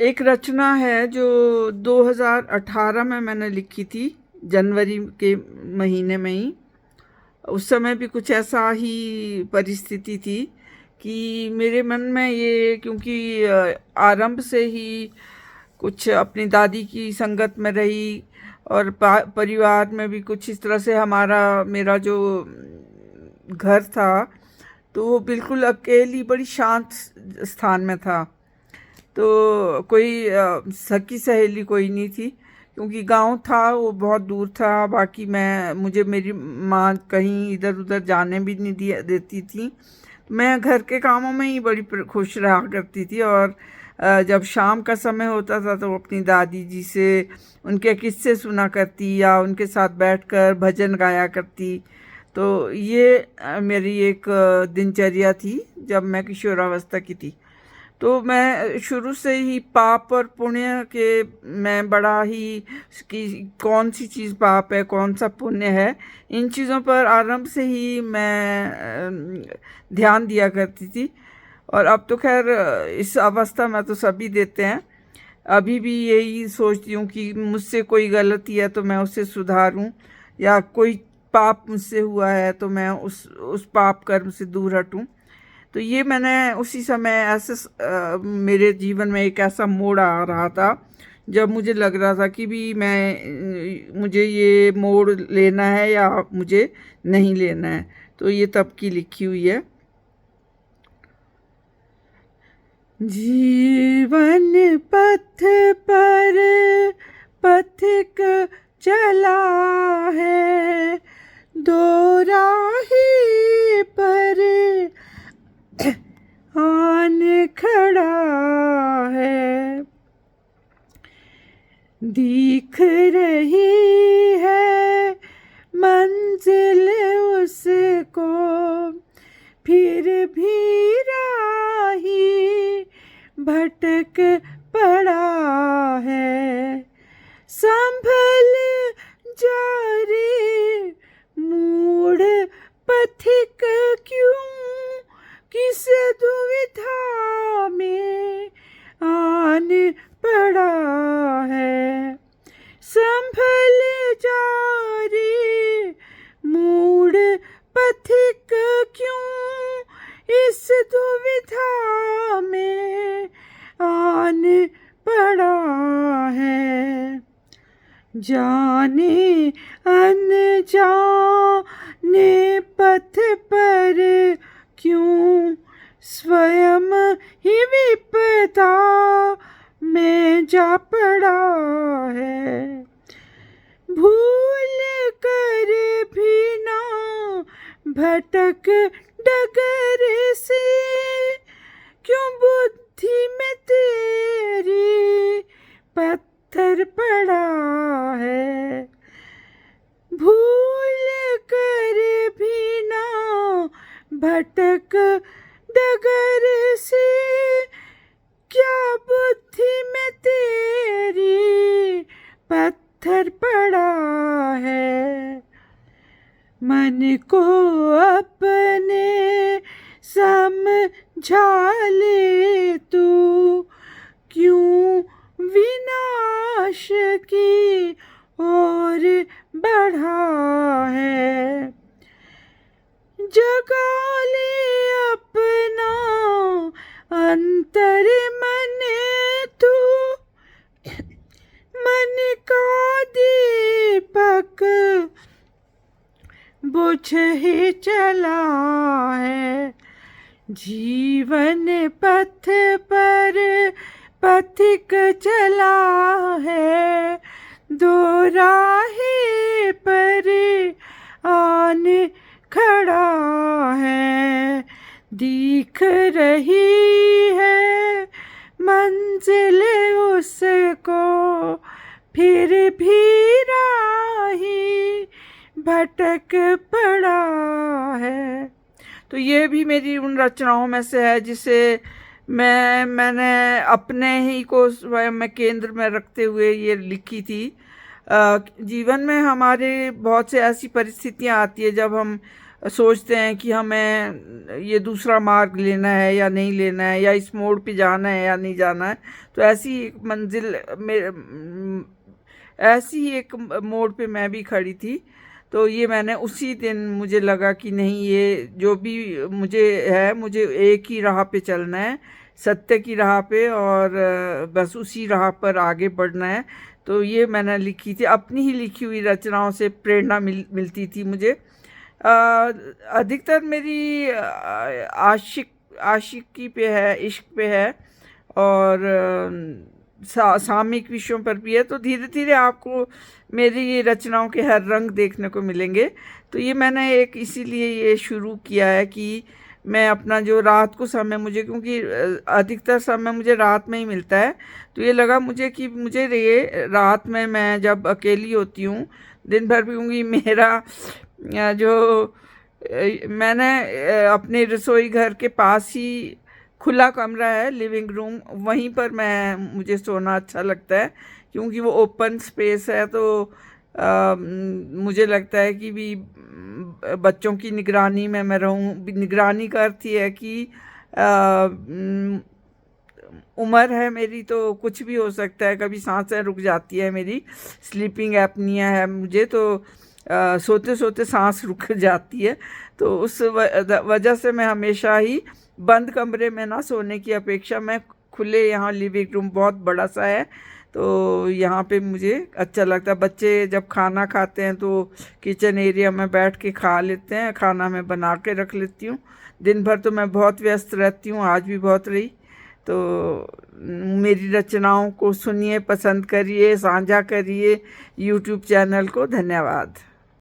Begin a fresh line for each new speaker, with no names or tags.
एक रचना है जो 2018 में मैंने लिखी थी, जनवरी के महीने में ही। उस समय भी कुछ ऐसा ही परिस्थिति थी कि मेरे मन में ये, क्योंकि आरंभ से ही कुछ अपनी दादी की संगत में रही और परिवार में भी कुछ इस तरह से मेरा जो घर था, तो वो बिल्कुल अकेली बड़ी शांत स्थान में था। तो कोई सखी सहेली कोई नहीं थी, क्योंकि गांव था वो बहुत दूर था। बाकी मुझे मेरी माँ कहीं इधर उधर जाने भी नहीं देती थी। मैं घर के कामों में ही बड़ी खुश रहा करती थी। और जब शाम का समय होता था तो अपनी दादी जी से उनके किस्से सुना करती या उनके साथ बैठकर भजन गाया करती। तो ये मेरी एक दिनचर्या थी जब मैं किशोरावस्था की थी। तो मैं शुरू से ही पाप और पुण्य के, मैं बड़ा ही कि कौन सी चीज़ पाप है कौन सा पुण्य है, इन चीज़ों पर आरंभ से ही मैं ध्यान दिया करती थी। और अब तो खैर इस अवस्था में तो सभी देते हैं। अभी भी यही सोचती हूँ कि मुझसे कोई गलती है तो मैं उसे सुधारूं, या कोई पाप मुझसे हुआ है तो मैं उस पाप कर्म से दूर हटूं। तो ये मैंने उसी समय मेरे जीवन में एक ऐसा मोड़ आ रहा था जब मुझे लग रहा था कि भी मुझे ये मोड़ लेना है या मुझे नहीं लेना है। तो ये तब की लिखी हुई है। जीवन पथ पर पथिक चला है, दो राही पर आन खड़ा है। दिख रही है मंजिल उसको, फिर भी राही भटक पड़ा है। संभल जा रे मूढ़ पथिक, क्यों किस दुविधा में आन पड़ा है। संभल जा रे मूढ़ पथिक, क्यों इस दुविधा में आन पड़ा है। जाने अनजाने पथ पर क्यों स्वयं ही विपदा में जा पड़ा है। भूल कर भी ना भटक डगर से, क्यों बुद्धि में तेरी पत्थर पड़ा है। भूल कर भी ना भटक डगर से, क्या बुद्धि में तेरी पत्थर पड़ा है। मन को अपने समझा ले तू, क्यों विनाश की ओर बढ़ा है। जगा ले अपना अंतर मन तू, मन का दीपक बुझ ही चला है। जीवन पथ पर पथिक चला है, दो राही पर आन खड़ा है। दिख रही है मंजिल उसको, फिर भी राही भटक पड़ा है। तो ये भी मेरी उन रचनाओं में से है जिसे मैंने अपने ही को स्वयं में केंद्र में रखते हुए ये लिखी थी। जीवन में हमारे बहुत से ऐसी परिस्थितियां आती है जब हम सोचते हैं कि हमें ये दूसरा मार्ग लेना है या नहीं लेना है, या इस मोड़ पे जाना है या नहीं जाना है। तो ऐसी एक मंजिल में ऐसी ही एक मोड़ पे मैं भी खड़ी थी। तो ये मैंने उसी दिन मुझे लगा कि नहीं, ये जो भी मुझे है, मुझे एक ही राह पे चलना है, सत्य की राह पे, और बस उसी राह पर आगे बढ़ना है। तो ये मैंने लिखी थी, अपनी ही लिखी हुई रचनाओं से प्रेरणा मिलती थी मुझे। अधिकतर मेरी आशिकी पे है, इश्क पे है, और सामयिक विषयों पर भी है। तो धीरे धीरे आपको मेरी ये रचनाओं के हर रंग देखने को मिलेंगे। तो ये मैंने एक इसीलिए ये शुरू किया है कि मैं अपना जो रात को समय, मुझे क्योंकि अधिकतर समय मुझे रात में ही मिलता है, तो ये लगा मुझे कि मुझे ये रात में मैं जब अकेली होती हूँ दिन भर भी, क्योंकि मेरा जो मैंने अपने रसोई घर के पास ही खुला कमरा है, लिविंग रूम, वहीं पर मुझे सोना अच्छा लगता है, क्योंकि वो ओपन स्पेस है। तो मुझे लगता है कि भी बच्चों की निगरानी में मैं रहूं। निगरानी का अर्थ ये है कि उम्र है मेरी, तो कुछ भी हो सकता है, कभी सांसें रुक जाती है, मेरी स्लीपिंग एपनिया है मुझे, तो सोते सोते सांस रुक जाती है। तो उस वजह से मैं हमेशा ही बंद कमरे में ना सोने की अपेक्षा मैं खुले, यहाँ लिविंग रूम बहुत बड़ा सा है, तो यहाँ पे मुझे अच्छा लगता है। बच्चे जब खाना खाते हैं तो किचन एरिया में बैठ के खा लेते हैं, खाना मैं बना के रख लेती हूँ। दिन भर तो मैं बहुत व्यस्त रहती हूँ, आज भी बहुत रही। तो मेरी रचनाओं को सुनिए, पसंद करिए, साझा करिए यूट्यूब चैनल को। धन्यवाद।